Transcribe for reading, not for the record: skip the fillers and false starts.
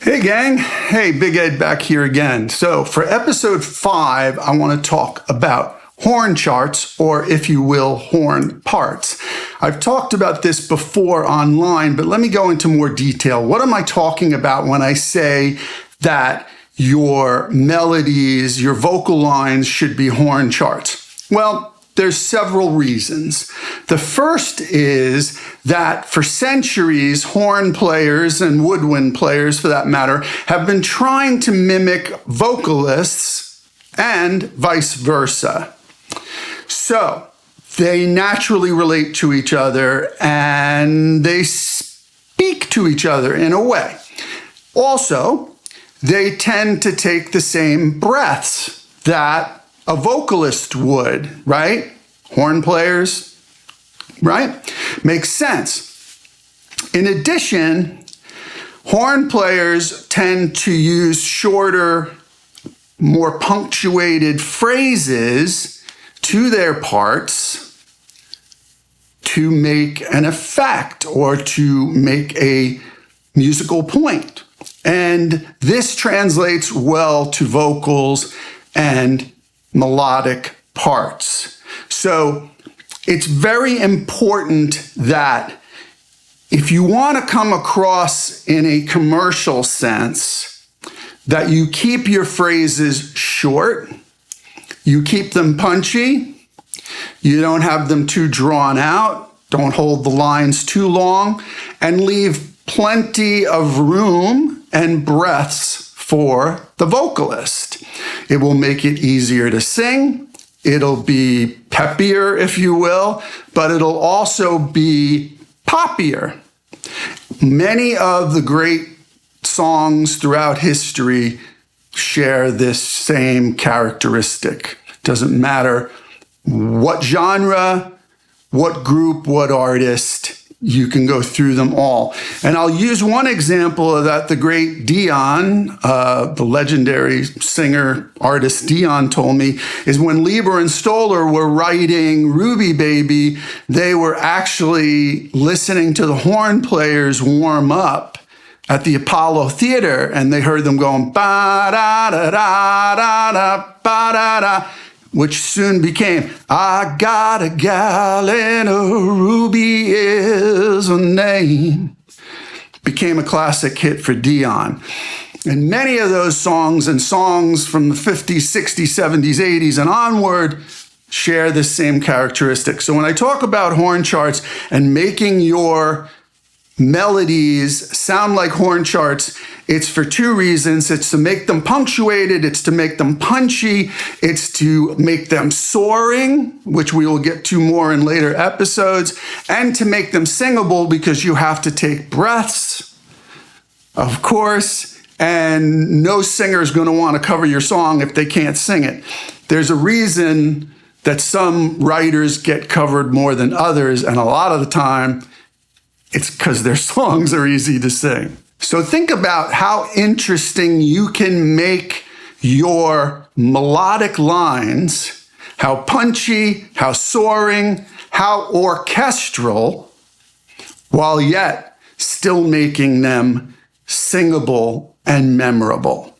Hey gang, hey Big Ed back here again. So for episode 5, I want to talk about horn charts, or if you will, horn parts. I've talked about this before online, but let me go into more detail. What am I talking about when I say that your melodies, your vocal lines should be horn charts? Well, there's several reasons. The first is that for centuries, horn players and woodwind players, for that matter, have been trying to mimic vocalists and vice versa. So they naturally relate to each other and they speak to each other in a way. Also, they tend to take the same breaths that a vocalist would, right? Horn players, right? Makes sense. In addition, horn players tend to use shorter, more punctuated phrases to their parts to make an effect or to make a musical point. And this translates well to vocals and melodic parts. So it's very important that if you want to come across in a commercial sense, that you keep your phrases short, you keep them punchy, you don't have them too drawn out, don't hold the lines too long, and leave plenty of room and breaths for the vocalist. It will make it easier to sing. It'll be peppier, if you will, but it'll also be poppier. Many of the great songs throughout history share this same characteristic. Doesn't matter what genre, what group, what artist, you can go through them all. And I'll use one example of that. The great Dion, the legendary singer, artist Dion told me, is when Lieber and Stoller were writing Ruby Baby, they were actually listening to the horn players warm up at the Apollo Theater, and they heard them going ba-da-da-da-da-da, ba-da-da, which soon became, I got a gal and a ruby is her name. Became a classic hit for Dion. And many of those songs and songs from the 50s, 60s, 70s, 80s, and onward share the same characteristics. So when I talk about horn charts and making your melodies sound like horn charts, it's for two reasons. It's to make them punctuated, it's to make them punchy, it's to make them soaring, which we will get to more in later episodes, and to make them singable because you have to take breaths, of course, and no singer is going to want to cover your song if they can't sing it. There's a reason that some writers get covered more than others, and a lot of the time, it's because their songs are easy to sing. So think about how interesting you can make your melodic lines, how punchy, how soaring, how orchestral, while yet still making them singable and memorable.